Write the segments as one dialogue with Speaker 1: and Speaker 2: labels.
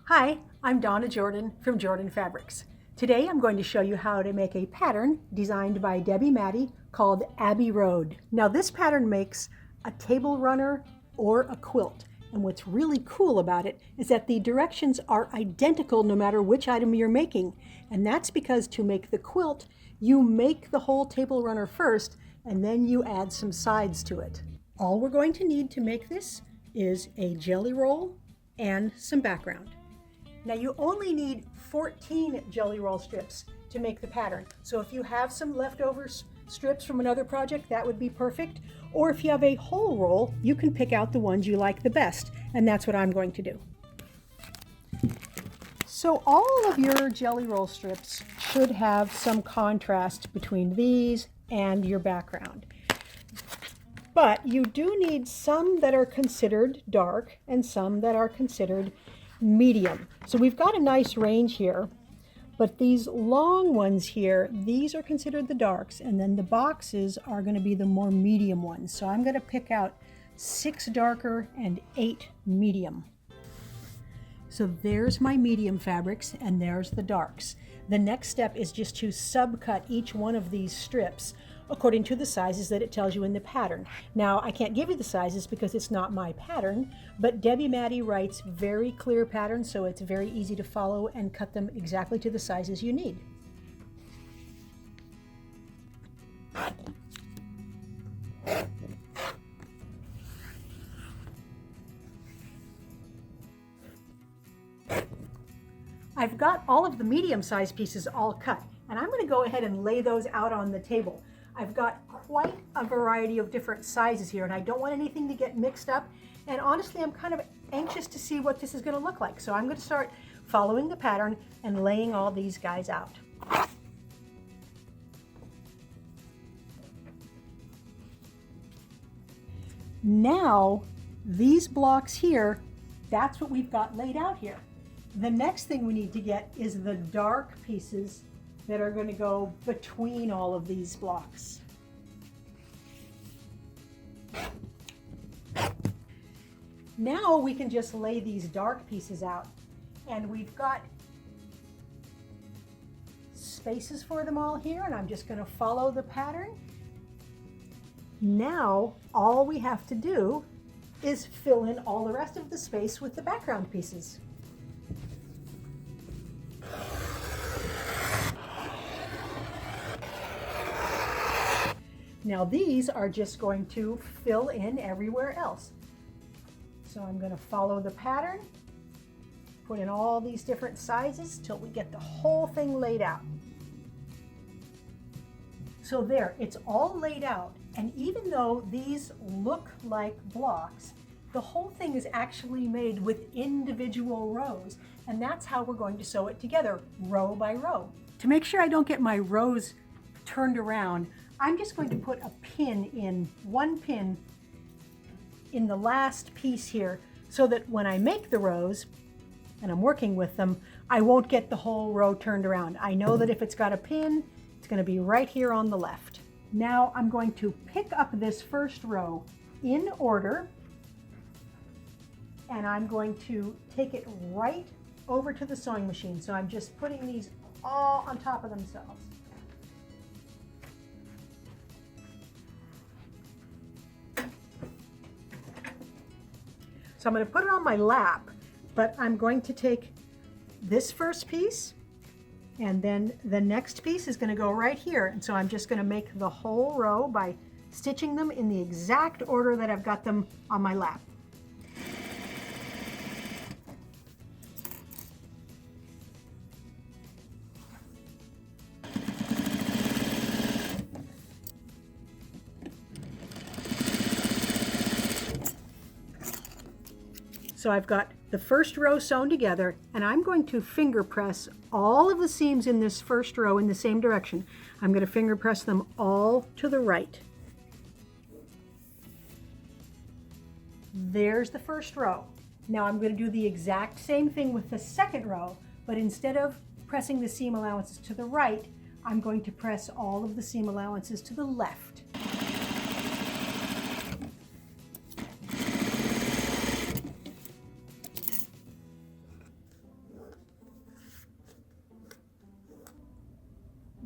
Speaker 1: Hi, I'm Donna Jordan from Jordan Fabrics. Today I'm going to show you how to make a pattern designed by Maddy called Abbey Road. Now this pattern makes a table runner or a quilt. And what's really cool about it is that the directions are identical no matter which item you're making. And that's because to make the quilt, you make the whole table runner first and then you add some sides to it. All we're going to need to make this is a jelly roll and some background. Now you only need 14 jelly roll strips to make the pattern. So if you have some leftover strips from another project, that would be perfect. Or if you have a whole roll, you can pick out the ones you like the best. And that's what I'm going to do. So all of your jelly roll strips should have some contrast between these and your background. But you do need some that are considered dark and some that are considered medium. So we've got a nice range here, but these long ones here, these are considered the darks, and then the boxes are going to be the more medium ones. So I'm going to pick out 6 darker and 8 medium. So there's my medium fabrics and there's the darks. The next step is just to subcut each one of these strips according to the sizes that it tells you in the pattern. Now, I can't give you the sizes because it's not my pattern, but Maddy writes very clear patterns, so it's very easy to follow and cut them exactly to the sizes you need. I've got all of the medium-sized pieces all cut, and I'm going to go ahead and lay those out on the table. I've got quite a variety of different sizes here, and I don't want anything to get mixed up. And honestly, I'm kind of anxious to see what this is going to look like. So I'm going to start following the pattern and laying all these guys out. Now, these blocks here, that's what we've got laid out here. The next thing we need to get is the dark pieces that are going to go between all of these blocks. Now we can just lay these dark pieces out, and we've got spaces for them all here, and I'm just going to follow the pattern. Now all we have to do is fill in all the rest of the space with the background pieces. Now these are just going to fill in everywhere else. So I'm going to follow the pattern, put in all these different sizes till we get the whole thing laid out. So there, it's all laid out, and even though these look like blocks, the whole thing is actually made with individual rows, and that's how we're going to sew it together, row by row. To make sure I don't get my rows turned around, I'm just going to put a pin in, one pin in the last piece here, so that when I make the rows and I'm working with them, I won't get the whole row turned around. I know that if it's got a pin, it's going to be right here on the left. Now I'm going to pick up this first row in order, and I'm going to take it right over to the sewing machine. So I'm just putting these all on top of themselves. So I'm going to put it on my lap, but I'm going to take this first piece, and then the next piece is going to go right here. And so I'm just going to make the whole row by stitching them in the exact order that I've got them on my lap. So I've got the first row sewn together, and I'm going to finger press all of the seams in this first row in the same direction. I'm going to finger press them all to the right. There's the first row. Now I'm going to do the exact same thing with the second row, but instead of pressing the seam allowances to the right, I'm going to press all of the seam allowances to the left.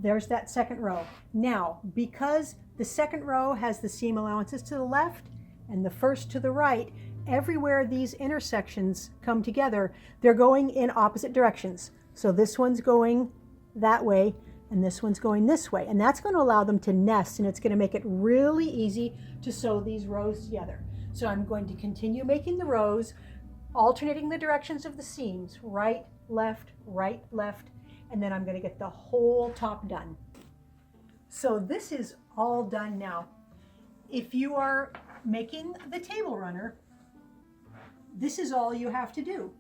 Speaker 1: There's that second row. Now, because the second row has the seam allowances to the left and the first to the right, everywhere these intersections come together, they're going in opposite directions. So this one's going that way and this one's going this way. And that's going to allow them to nest, and it's going to make it really easy to sew these rows together. So I'm going to continue making the rows, alternating the directions of the seams, right, left, and then I'm going to get the whole top done. So this is all done now. If you are making the table runner, this is all you have to do.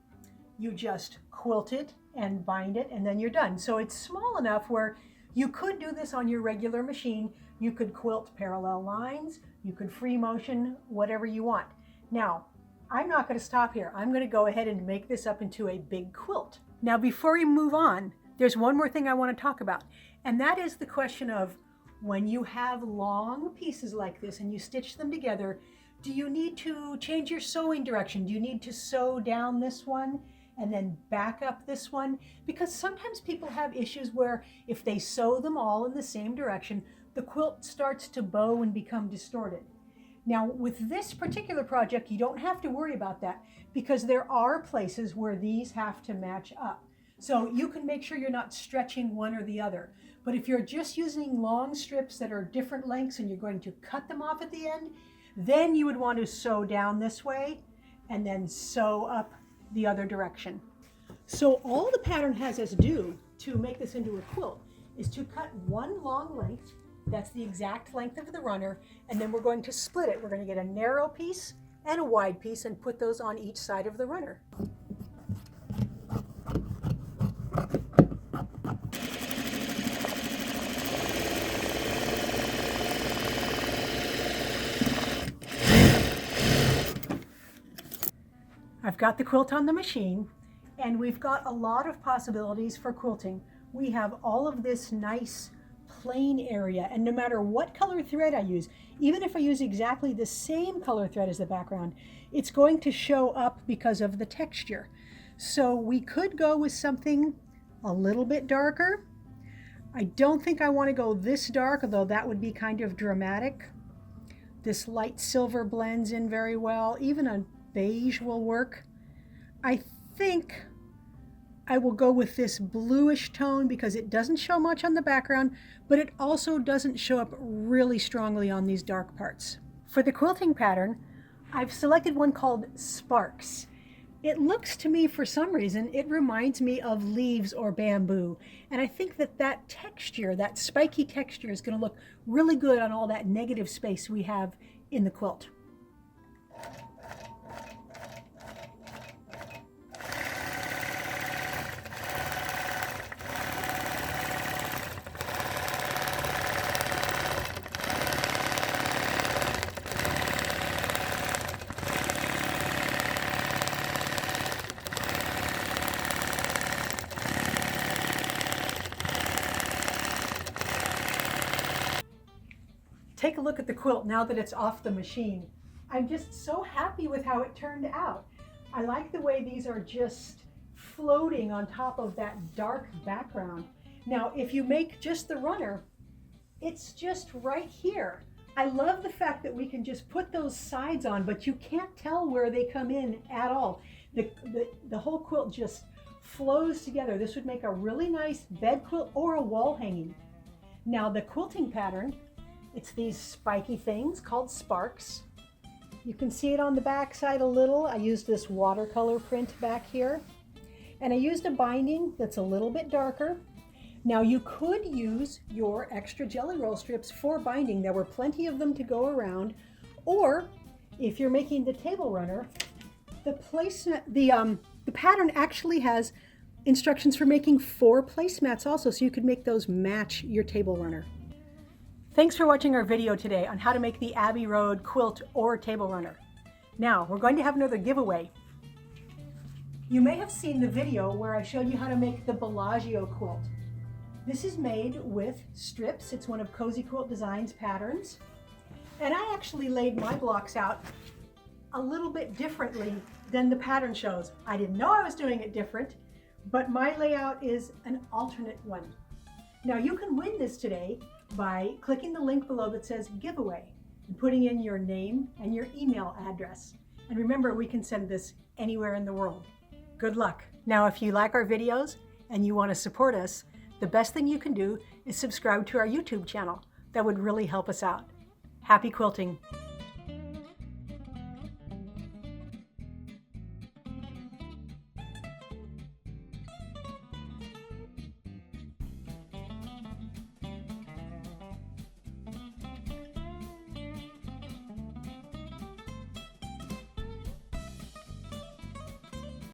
Speaker 1: You just quilt it and bind it, and then you're done. So it's small enough where you could do this on your regular machine. You could quilt parallel lines, you could free motion, whatever you want. Now, I'm not going to stop here. I'm going to go ahead and make this up into a big quilt. Now, before we move on, there's one more thing I want to talk about, and that is the question of when you have long pieces like this and you stitch them together, do you need to change your sewing direction? Do you need to sew down this one and then back up this one? Because sometimes people have issues where if they sew them all in the same direction, the quilt starts to bow and become distorted. Now, with this particular project, you don't have to worry about that because there are places where these have to match up. So you can make sure you're not stretching one or the other. But if you're just using long strips that are different lengths and you're going to cut them off at the end, then you would want to sew down this way and then sew up the other direction. So all the pattern has us do to make this into a quilt is to cut one long length. That's the exact length of the runner, and then we're going to split it. We're going to get a narrow piece and a wide piece and put those on each side of the runner. I've got the quilt on the machine, and we've got a lot of possibilities for quilting. We have all of this nice plain area, and no matter what color thread I use, even if I use exactly the same color thread as the background, it's going to show up because of the texture. So we could go with something a little bit darker. I don't think I want to go this dark, although that would be kind of dramatic. This light silver blends in very well. Even a beige will work. I think I will go with this bluish tone because it doesn't show much on the background, but it also doesn't show up really strongly on these dark parts. For the quilting pattern, I've selected one called Sparks. It looks to me, for some reason, it reminds me of leaves or bamboo. And I think that that texture, that spiky texture, is going to look really good on all that negative space we have in the quilt. Take a look at the quilt now that it's off the machine. I'm just so happy with how it turned out. I like the way these are just floating on top of that dark background. Now, if you make just the runner, it's just right here. I love the fact that we can just put those sides on, but you can't tell where they come in at all. The whole quilt just flows together. This would make a really nice bed quilt or a wall hanging. Now, the quilting pattern, it's these spiky things called Sparks. You can see it on the back side a little. I used this watercolor print back here. And I used a binding that's a little bit darker. Now you could use your extra jelly roll strips for binding. There were plenty of them to go around. Or if you're making the table runner, the pattern actually has instructions for making 4 placemats also, so you could make those match your table runner. Thanks for watching our video today on how to make the Abbey Road quilt or table runner. Now, we're going to have another giveaway. You may have seen the video where I showed you how to make the Bellagio quilt. This is made with strips. It's one of Cozy Quilt Designs patterns. And I actually laid my blocks out a little bit differently than the pattern shows. I didn't know I was doing it different, but my layout is an alternate one. Now you can win this today by clicking the link below that says giveaway and putting in your name and your email address. And remember, we can send this anywhere in the world. Good luck. Now, if you like our videos and you want to support us, the best thing you can do is subscribe to our YouTube channel. That would really help us out. Happy quilting!